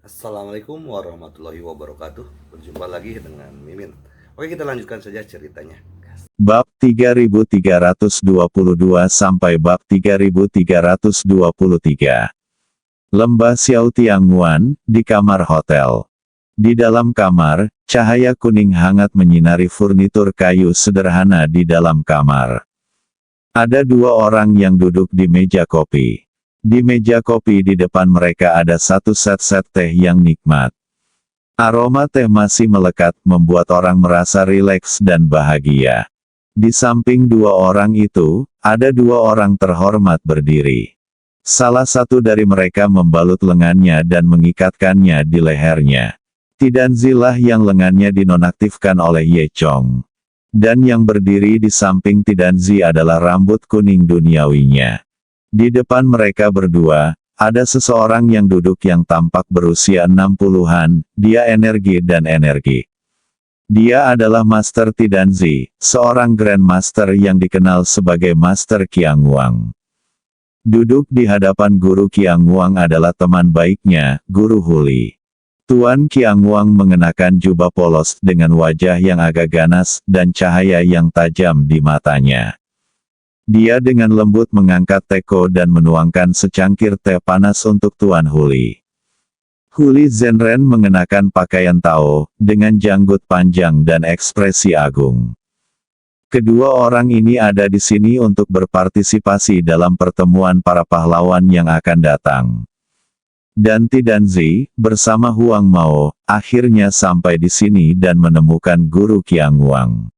Assalamualaikum warahmatullahi wabarakatuh. Berjumpa lagi dengan Mimin. Oke, kita lanjutkan saja ceritanya. Bab 3322 sampai bab 3323. Lembah Xiao Tianguan, di kamar hotel. Di dalam kamar, cahaya kuning hangat menyinari furnitur kayu sederhana di dalam kamar. Ada dua orang yang duduk di meja kopi. Di meja kopi di depan mereka ada satu set-set teh yang nikmat. Aroma teh masih melekat, membuat orang merasa rileks dan bahagia. Di samping dua orang itu, ada dua orang terhormat berdiri. Salah satu dari mereka membalut lengannya dan mengikatkannya di lehernya. Tidanzilah yang lengannya dinonaktifkan oleh Ye Chong. Dan yang berdiri di samping Tidanzi adalah rambut kuning duniawinya. Di depan mereka berdua, ada seseorang yang duduk yang tampak berusia 60-an, dia energi dan energi. Dia adalah Master Tidanzi, seorang Grandmaster yang dikenal sebagai Master Qiangwang. Duduk di hadapan Guru Qiangwang adalah teman baiknya, Guru Huli. Tuan Qiangwang mengenakan jubah polos dengan wajah yang agak ganas dan cahaya yang tajam di matanya. Dia dengan lembut mengangkat teko dan menuangkan secangkir teh panas untuk Tuan Huli. Huli Zhenren mengenakan pakaian Tao, dengan janggut panjang dan ekspresi agung. Kedua orang ini ada di sini untuk berpartisipasi dalam pertemuan para pahlawan yang akan datang. Dan Tidanzi, bersama Huang Mao, akhirnya sampai di sini dan menemukan Guru Qiangwang.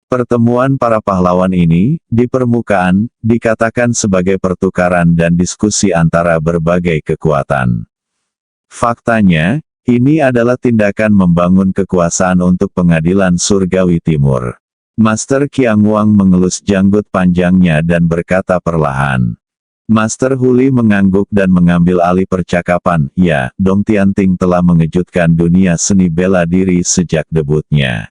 Pertemuan para pahlawan ini, di permukaan, dikatakan sebagai pertukaran dan diskusi antara berbagai kekuatan. Faktanya, ini adalah tindakan membangun kekuasaan untuk pengadilan surgawi timur. Master Qiangwang mengelus janggut panjangnya dan berkata perlahan. Master Huli mengangguk dan mengambil alih percakapan, ya, Dong Tianting telah mengejutkan dunia seni bela diri sejak debutnya.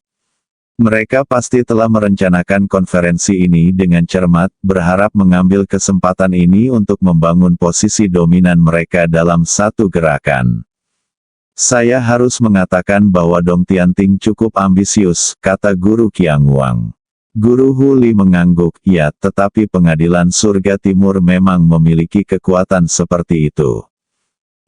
Mereka pasti telah merencanakan konferensi ini dengan cermat, berharap mengambil kesempatan ini untuk membangun posisi dominan mereka dalam satu gerakan. Saya harus mengatakan bahwa Dong Tianting cukup ambisius, kata Guru Qiangwang. Guru Huli mengangguk, ya, tetapi pengadilan surga timur memang memiliki kekuatan seperti itu.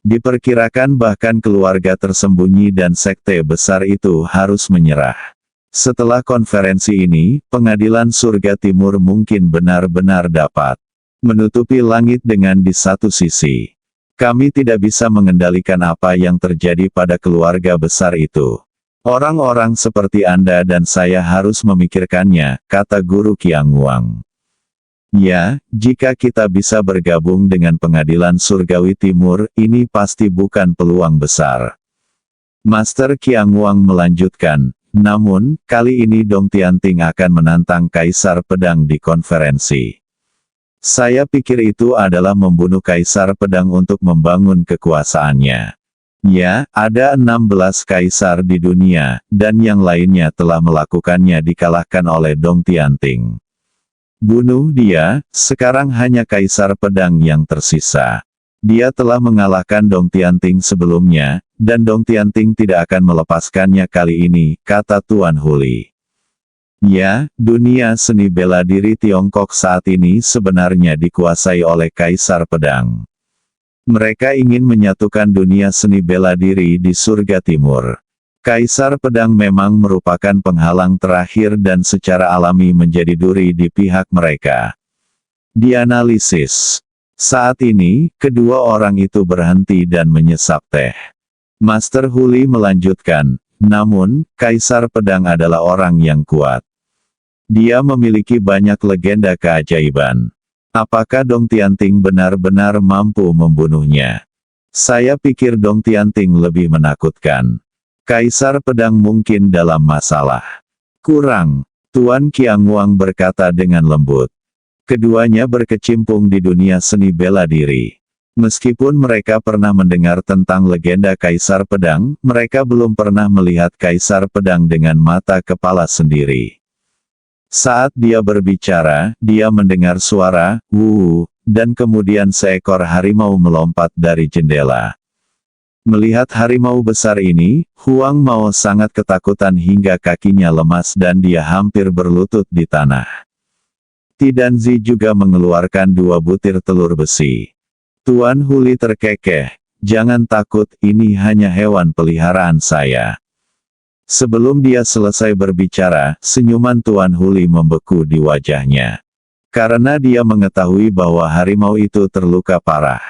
Diperkirakan bahkan keluarga tersembunyi dan sekte besar itu harus menyerah. Setelah konferensi ini, pengadilan surga timur mungkin benar-benar dapat menutupi langit dengan di satu sisi. Kami tidak bisa mengendalikan apa yang terjadi pada keluarga besar itu. Orang-orang seperti Anda dan saya harus memikirkannya, kata Guru Qiangwang. Ya, jika kita bisa bergabung dengan pengadilan surgawi timur, ini pasti bukan peluang besar. Master Qiangwang melanjutkan, namun, kali ini Dong Tianting akan menantang Kaisar Pedang di konferensi. Saya pikir itu adalah membunuh Kaisar Pedang untuk membangun kekuasaannya. Ya, ada 16 kaisar di dunia, dan yang lainnya telah melakukannya dikalahkan oleh Dong Tianting. Bunuh dia, sekarang hanya Kaisar Pedang yang tersisa. Dia telah mengalahkan Dong Tianting sebelumnya, dan Dong Tianting tidak akan melepaskannya kali ini, kata Tuan Huli. Ya, dunia seni bela diri Tiongkok saat ini sebenarnya dikuasai oleh Kaisar Pedang. Mereka ingin menyatukan dunia seni bela diri di surga timur. Kaisar Pedang memang merupakan penghalang terakhir dan secara alami menjadi duri di pihak mereka. Dianalisis. Saat ini, kedua orang itu berhenti dan menyesap teh. Master Huli melanjutkan, namun, Kaisar Pedang adalah orang yang kuat. Dia memiliki banyak legenda keajaiban. Apakah Dong Tianting benar-benar mampu membunuhnya? Saya pikir Dong Tianting lebih menakutkan. Kaisar Pedang mungkin dalam masalah. Kurang, Tuan Qiangwang berkata dengan lembut. Keduanya berkecimpung di dunia seni bela diri. Meskipun mereka pernah mendengar tentang legenda Kaisar Pedang, mereka belum pernah melihat Kaisar Pedang dengan mata kepala sendiri. Saat dia berbicara, dia mendengar suara, wuh, dan kemudian seekor harimau melompat dari jendela. Melihat harimau besar ini, Huang Mao sangat ketakutan hingga kakinya lemas dan dia hampir berlutut di tanah. Tidanzi juga mengeluarkan 2 butir telur besi. Tuan Huli terkekeh, "Jangan takut, ini hanya hewan peliharaan saya." Sebelum dia selesai berbicara, senyuman Tuan Huli membeku di wajahnya. Karena dia mengetahui bahwa harimau itu terluka parah.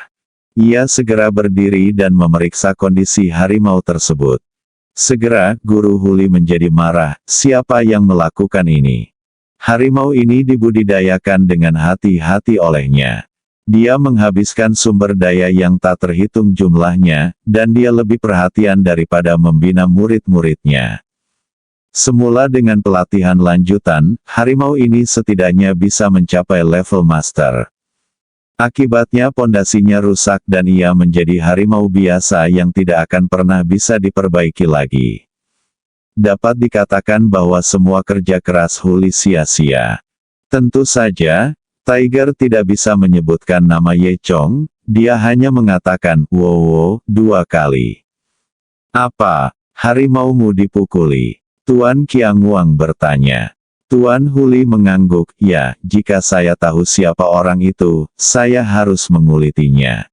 Ia segera berdiri dan memeriksa kondisi harimau tersebut. Segera, Guru Huli menjadi marah, "Siapa yang melakukan ini? Harimau ini dibudidayakan dengan hati-hati olehnya. Dia menghabiskan sumber daya yang tak terhitung jumlahnya, dan dia lebih perhatian daripada membina murid-muridnya. Semula dengan pelatihan lanjutan, harimau ini setidaknya bisa mencapai level master. Akibatnya pondasinya rusak dan ia menjadi harimau biasa yang tidak akan pernah bisa diperbaiki lagi. Dapat dikatakan bahwa semua kerja keras Huli sia-sia. Tentu saja, Tiger tidak bisa menyebutkan nama Ye Chong, dia hanya mengatakan, "Wow, 2 kali." "Apa, harimaumu dipukuli?" Tuan Qianguang bertanya. Tuan Huli mengangguk, "Ya, jika saya tahu siapa orang itu, saya harus mengulitinya.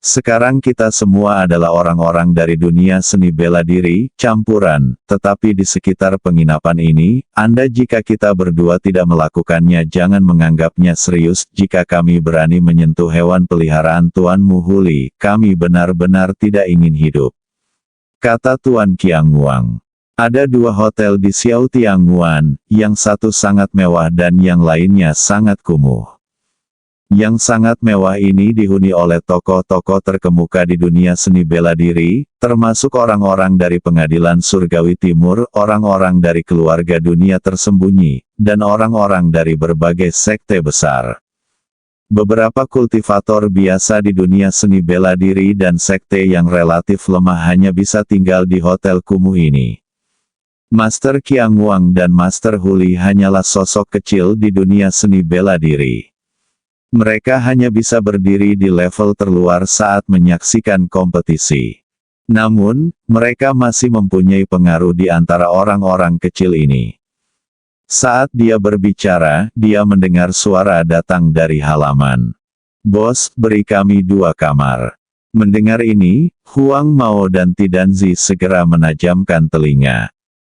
Sekarang kita semua adalah orang-orang dari dunia seni bela diri, campuran, tetapi di sekitar penginapan ini, jika kita berdua tidak melakukannya jangan menganggapnya serius. Jika kami berani menyentuh hewan peliharaan Tuanmu Huli, kami benar-benar tidak ingin hidup," kata Tuan Qianguang. Ada 2 hotel di Xiao Tianguan, yang satu sangat mewah dan yang lainnya sangat kumuh. Yang sangat mewah ini dihuni oleh tokoh-tokoh terkemuka di dunia seni bela diri, termasuk orang-orang dari pengadilan surgawi timur, orang-orang dari keluarga dunia tersembunyi, dan orang-orang dari berbagai sekte besar. Beberapa kultivator biasa di dunia seni bela diri dan sekte yang relatif lemah hanya bisa tinggal di hotel kumuh ini. Master Qianguang dan Master Huli hanyalah sosok kecil di dunia seni bela diri. Mereka hanya bisa berdiri di level terluar saat menyaksikan kompetisi. Namun, mereka masih mempunyai pengaruh di antara orang-orang kecil ini. Saat dia berbicara, dia mendengar suara datang dari halaman. "Bos, beri kami 2 kamar." Mendengar ini, Huang Mao dan Tidanzi segera menajamkan telinga.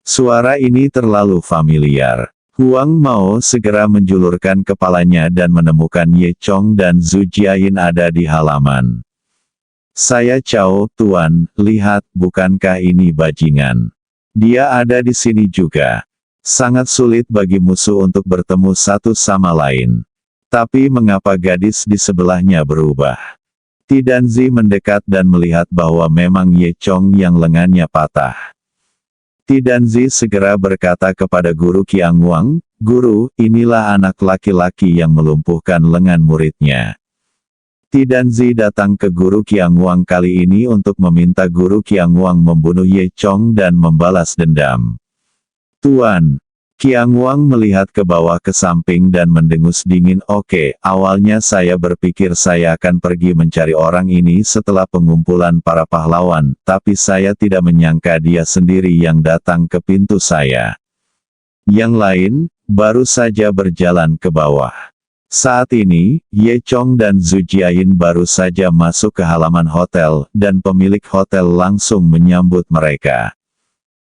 Suara ini terlalu familiar. Huang Mao segera menjulurkan kepalanya dan menemukan Ye Chong dan Zhu Jiayin ada di halaman. "Saya Cao, Tuan, lihat, bukankah ini bajingan? Dia ada di sini juga." Sangat sulit bagi musuh untuk bertemu satu sama lain. Tapi mengapa gadis di sebelahnya berubah? Tidanzi mendekat dan melihat bahwa memang Ye Chong yang lengannya patah. Tidanzi segera berkata kepada Guru Qianguang, "Guru, inilah anak laki-laki yang melumpuhkan lengan muridnya." Tidanzi datang ke Guru Qianguang kali ini untuk meminta Guru Qianguang membunuh Ye Chong dan membalas dendam. "Tuan." Qianguang melihat ke bawah ke samping dan mendengus dingin. "Oke, awalnya saya berpikir saya akan pergi mencari orang ini setelah pengumpulan para pahlawan, tapi saya tidak menyangka dia sendiri yang datang ke pintu saya. Yang lain, baru saja berjalan ke bawah." Saat ini, Ye Chong dan Zhu Jiayin baru saja masuk ke halaman hotel, dan pemilik hotel langsung menyambut mereka.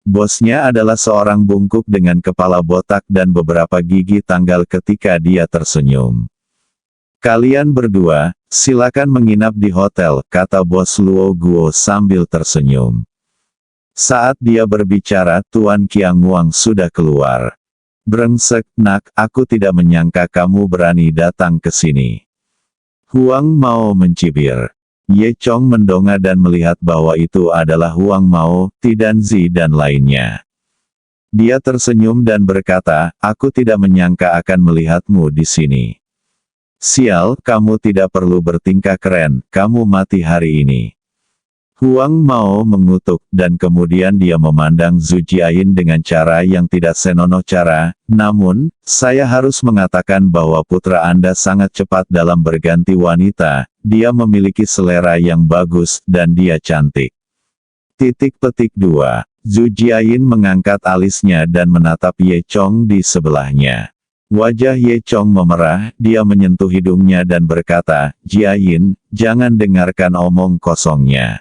Bosnya adalah seorang bungkuk dengan kepala botak dan beberapa gigi tanggal ketika dia tersenyum. "Kalian berdua, silakan menginap di hotel," kata bos Luo Guo sambil tersenyum. Saat dia berbicara, Tuan Qianguang sudah keluar. "Brengsek, nak, aku tidak menyangka kamu berani datang ke sini." Huang Mao mencibir. Ye Chong mendongak dan melihat bahwa itu adalah Huang Mao, Tidanzi dan lainnya. Dia tersenyum dan berkata, "Aku tidak menyangka akan melihatmu di sini. Sial, kamu tidak perlu bertingkah keren, kamu mati hari ini." Huang Mao mengutuk, dan kemudian dia memandang Zhu Jiayin dengan cara yang tidak senonoh cara. "Namun, saya harus mengatakan bahwa putra Anda sangat cepat dalam berganti wanita, dia memiliki selera yang bagus dan dia cantik. Titik petik 2. Zhu Jiayin mengangkat alisnya dan menatap Ye Chong di sebelahnya. Wajah Ye Chong memerah, dia menyentuh hidungnya dan berkata, "Jiayin, jangan dengarkan omong kosongnya."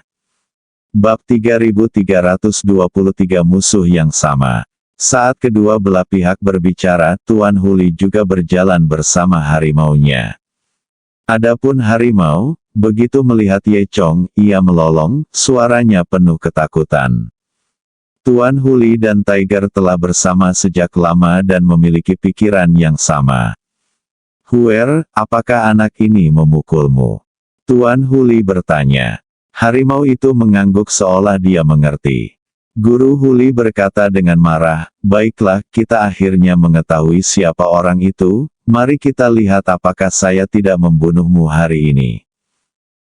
Bab 3323 Musuh yang sama. Saat kedua belah pihak berbicara, Tuan Huli juga berjalan bersama harimaunya. Adapun harimau, begitu melihat Ye Chong, ia melolong, suaranya penuh ketakutan. Tuan Huli dan Tiger telah bersama sejak lama dan memiliki pikiran yang sama. "Huer, apakah anak ini memukulmu?" Tuan Huli bertanya. Harimau itu mengangguk seolah dia mengerti. Guru Huli berkata dengan marah, "Baiklah, kita akhirnya mengetahui siapa orang itu, mari kita lihat apakah saya tidak membunuhmu hari ini."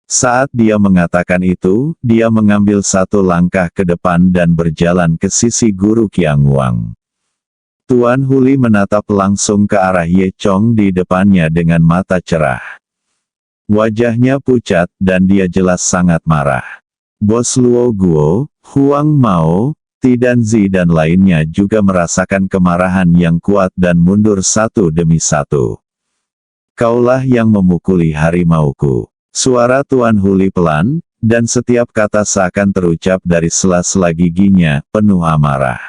Saat dia mengatakan itu, dia mengambil satu langkah ke depan dan berjalan ke sisi guru Qiangwang. Tuan Huli menatap langsung ke arah Ye Chong di depannya dengan mata cerah. Wajahnya pucat, dan dia jelas sangat marah. Bos Luo Guo, Huang Mao, Tidanzi dan lainnya juga merasakan kemarahan yang kuat dan mundur satu demi satu. "Kaulah yang memukuli harimauku." Suara Tuan Huli pelan, dan setiap kata seakan terucap dari sela-sela giginya, penuh amarah.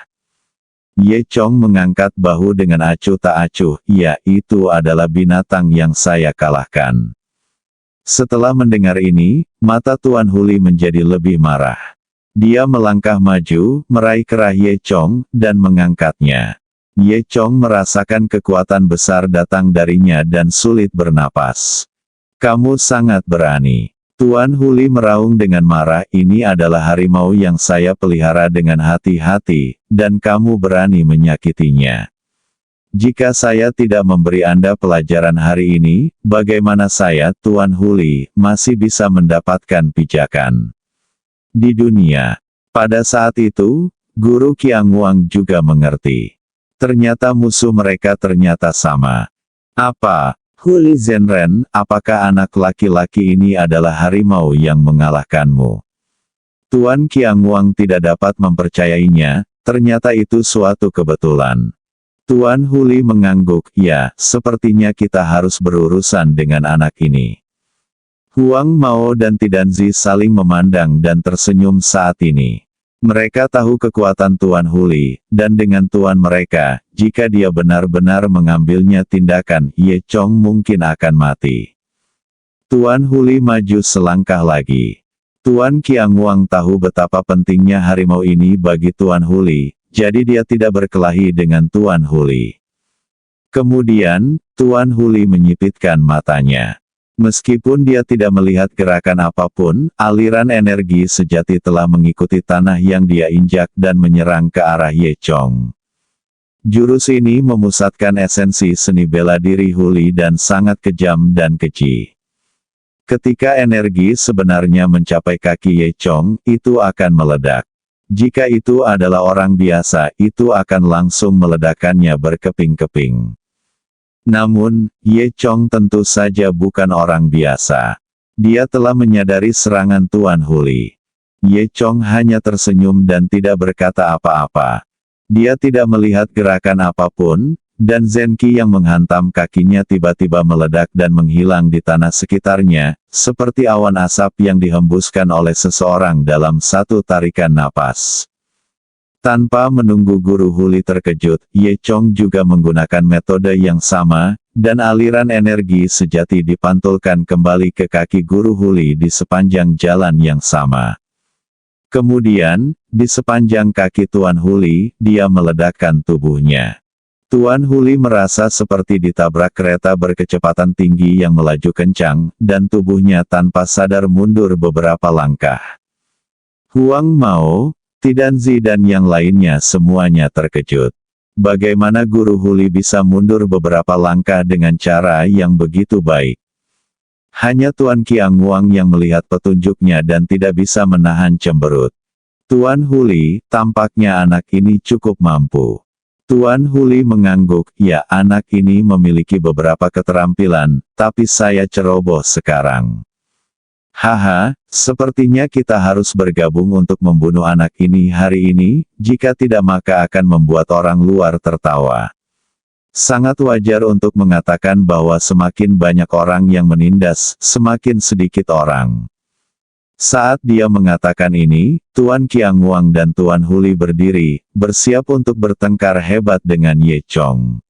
Ye Chong mengangkat bahu dengan acuh tak acuh, "Ya, itu adalah binatang yang saya kalahkan." Setelah mendengar ini, mata Tuan Huli menjadi lebih marah. Dia melangkah maju, meraih kerah Ye Chong, dan mengangkatnya. Ye Chong merasakan kekuatan besar datang darinya dan sulit bernapas. "Kamu sangat berani." Tuan Huli meraung dengan marah, "Ini adalah harimau yang saya pelihara dengan hati-hati, dan kamu berani menyakitinya. Jika saya tidak memberi Anda pelajaran hari ini, bagaimana saya, Tuan Huli, masih bisa mendapatkan pijakan di dunia?" Pada saat itu, Guru Qiangwang juga mengerti. Ternyata musuh mereka ternyata sama. "Apa? Huli Zhenren, apakah anak laki-laki ini adalah harimau yang mengalahkanmu?" Tuan Qiangwang tidak dapat mempercayainya, ternyata itu suatu kebetulan. Tuan Huli mengangguk, "Ya, sepertinya kita harus berurusan dengan anak ini." Huang Mao dan Tidanzi saling memandang dan tersenyum saat ini. Mereka tahu kekuatan Tuan Huli, dan dengan tuan mereka, jika dia benar-benar mengambilnya tindakan, Ye Chong mungkin akan mati. Tuan Huli maju selangkah lagi. Tuan Qiangwang tahu betapa pentingnya harimau ini bagi Tuan Huli, jadi dia tidak berkelahi dengan Tuan Huli. Kemudian, Tuan Huli menyipitkan matanya. Meskipun dia tidak melihat gerakan apapun, aliran energi sejati telah mengikuti tanah yang dia injak dan menyerang ke arah Ye Chong. Jurus ini memusatkan esensi seni bela diri Huli dan sangat kejam dan keji. Ketika energi sebenarnya mencapai kaki Ye Chong, itu akan meledak. Jika itu adalah orang biasa, itu akan langsung meledakkannya berkeping-keping. Namun, Ye Chong tentu saja bukan orang biasa. Dia telah menyadari serangan Tuan Huli. Ye Chong hanya tersenyum dan tidak berkata apa-apa. Dia tidak melihat gerakan apapun, dan Zenki yang menghantam kakinya tiba-tiba meledak dan menghilang di tanah sekitarnya, seperti awan asap yang dihembuskan oleh seseorang dalam satu tarikan napas. Tanpa menunggu Guru Huli terkejut, Ye Chong juga menggunakan metode yang sama, dan aliran energi sejati dipantulkan kembali ke kaki Guru Huli di sepanjang jalan yang sama. Kemudian, di sepanjang kaki Tuan Huli, dia meledakkan tubuhnya. Tuan Huli merasa seperti ditabrak kereta berkecepatan tinggi yang melaju kencang, dan tubuhnya tanpa sadar mundur beberapa langkah. Huang Mao, Tidanzi dan yang lainnya semuanya terkejut. Bagaimana Guru Huli bisa mundur beberapa langkah dengan cara yang begitu baik? Hanya Tuan Qiangwang yang melihat petunjuknya dan tidak bisa menahan cemberut. Tuan Huli, tampaknya anak ini cukup mampu. Tuan Huli mengangguk, "Ya, anak ini memiliki beberapa keterampilan, tapi saya ceroboh sekarang. Haha, sepertinya kita harus bergabung untuk membunuh anak ini hari ini, jika tidak maka akan membuat orang luar tertawa. Sangat wajar untuk mengatakan bahwa semakin banyak orang yang menindas, semakin sedikit orang. Saat dia mengatakan ini, Tuan Qianguang dan Tuan Huli berdiri, bersiap untuk bertengkar hebat dengan Ye Chong.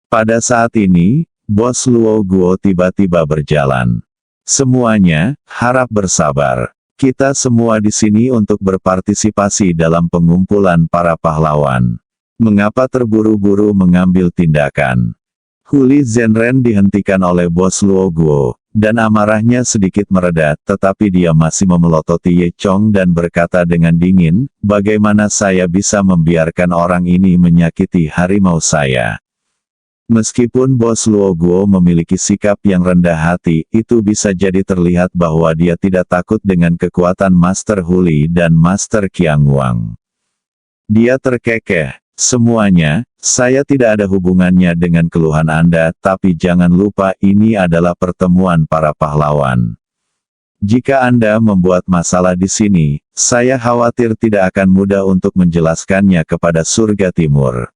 Pada saat ini, Bos Luo Guo tiba-tiba berjalan. Semuanya, harap bersabar. Kita semua di sini untuk berpartisipasi dalam pengumpulan para pahlawan. Mengapa terburu-buru mengambil tindakan? Huli Zhenren dihentikan oleh Bos Luo Guo, dan amarahnya sedikit mereda, tetapi dia masih memelototi Ye Chong dan berkata dengan dingin, bagaimana saya bisa membiarkan orang ini menyakiti harimau saya? Meskipun Bos Luo Guo memiliki sikap yang rendah hati, itu bisa jadi terlihat bahwa dia tidak takut dengan kekuatan Master Huli dan Master Qianguang. Dia terkekeh, semuanya, saya tidak ada hubungannya dengan keluhan Anda, tapi jangan lupa ini adalah pertemuan para pahlawan. Jika Anda membuat masalah di sini, saya khawatir tidak akan mudah untuk menjelaskannya kepada Surga Timur.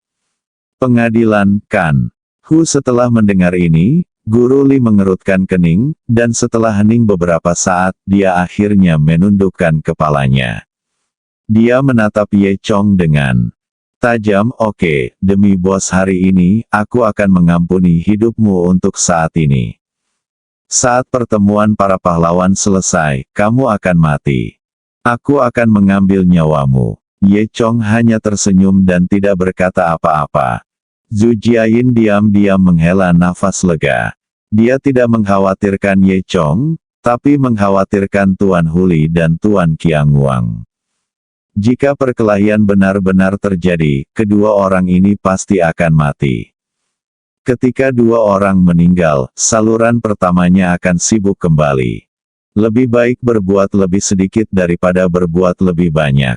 Pengadilan, kan? Setelah mendengar ini, Guru Li mengerutkan kening, dan setelah hening beberapa saat, dia akhirnya menundukkan kepalanya. Dia menatap Ye Chong dengan tajam, oke, demi bos hari ini, aku akan mengampuni hidupmu untuk saat ini. Saat pertemuan para pahlawan selesai, kamu akan mati. Aku akan mengambil nyawamu. Ye Chong hanya tersenyum dan tidak berkata apa-apa. Zhu Jiayin diam-diam menghela nafas lega. Dia tidak mengkhawatirkan Ye Chong, tapi mengkhawatirkan Tuan Huli dan Tuan Qianguang. Jika perkelahian benar-benar terjadi, kedua orang ini pasti akan mati. Ketika dua orang meninggal, saluran pertamanya akan sibuk kembali. Lebih baik berbuat lebih sedikit daripada berbuat lebih banyak.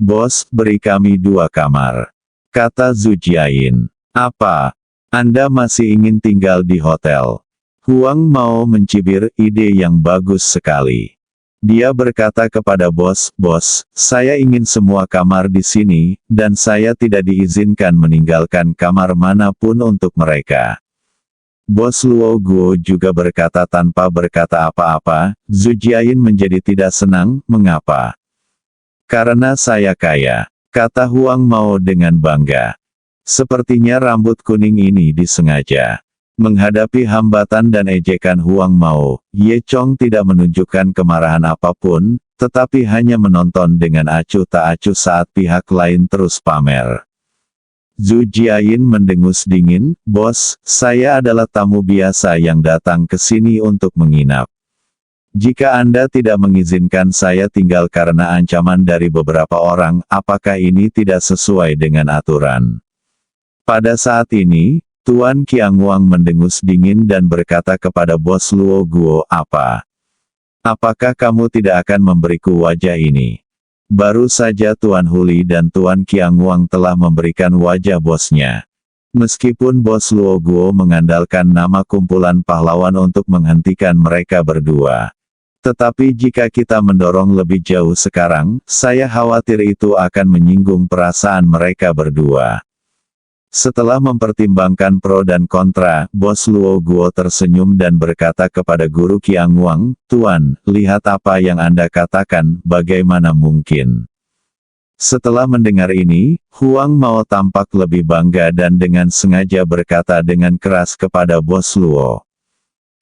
Bos, beri kami 2 kamar. Kata Zhu Jiayin. Apa? Anda masih ingin tinggal di hotel? Huang mau mencibir, ide yang bagus sekali. Dia berkata kepada bos, saya ingin semua kamar di sini, dan saya tidak diizinkan meninggalkan kamar manapun untuk mereka. Bos Luo Guo juga berkata tanpa berkata apa-apa. Zhu Jiayin menjadi tidak senang, mengapa? Karena saya kaya, kata Huang Mao dengan bangga. Sepertinya rambut kuning ini disengaja. Menghadapi hambatan dan ejekan Huang Mao, Ye Chong tidak menunjukkan kemarahan apapun, tetapi hanya menonton dengan acuh tak acuh saat pihak lain terus pamer. Zhu Jiayin mendengus dingin, bos, saya adalah tamu biasa yang datang ke sini untuk menginap. Jika Anda tidak mengizinkan saya tinggal karena ancaman dari beberapa orang, apakah ini tidak sesuai dengan aturan? Pada saat ini, Tuan Qianguang mendengus dingin dan berkata kepada Bos Luo Guo, apa? Apakah kamu tidak akan memberiku wajah ini? Baru saja Tuan Huli dan Tuan Qianguang telah memberikan wajah bosnya. Meskipun Bos Luo Guo mengandalkan nama kumpulan pahlawan untuk menghentikan mereka berdua. Tetapi jika kita mendorong lebih jauh sekarang, saya khawatir itu akan menyinggung perasaan mereka berdua. Setelah mempertimbangkan pro dan kontra, Bos Luo Guo tersenyum dan berkata kepada Guru Qianguang, Tuan, lihat apa yang Anda katakan, bagaimana mungkin? Setelah mendengar ini, Huang Mao tampak lebih bangga dan dengan sengaja berkata dengan keras kepada Bos Luo.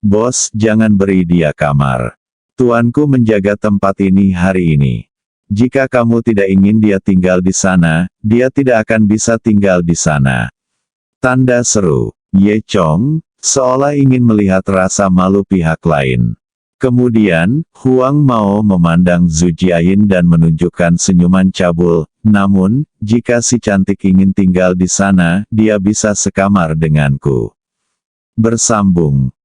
Bos, jangan beri dia kamar. Tuanku menjaga tempat ini hari ini. Jika kamu tidak ingin dia tinggal di sana, dia tidak akan bisa tinggal di sana. Tanda seru. Ye Chong, seolah ingin melihat rasa malu pihak lain. Kemudian, Huang Mao memandang Zhu Jiayin dan menunjukkan senyuman cabul, namun, jika si cantik ingin tinggal di sana, dia bisa sekamar denganku. Bersambung.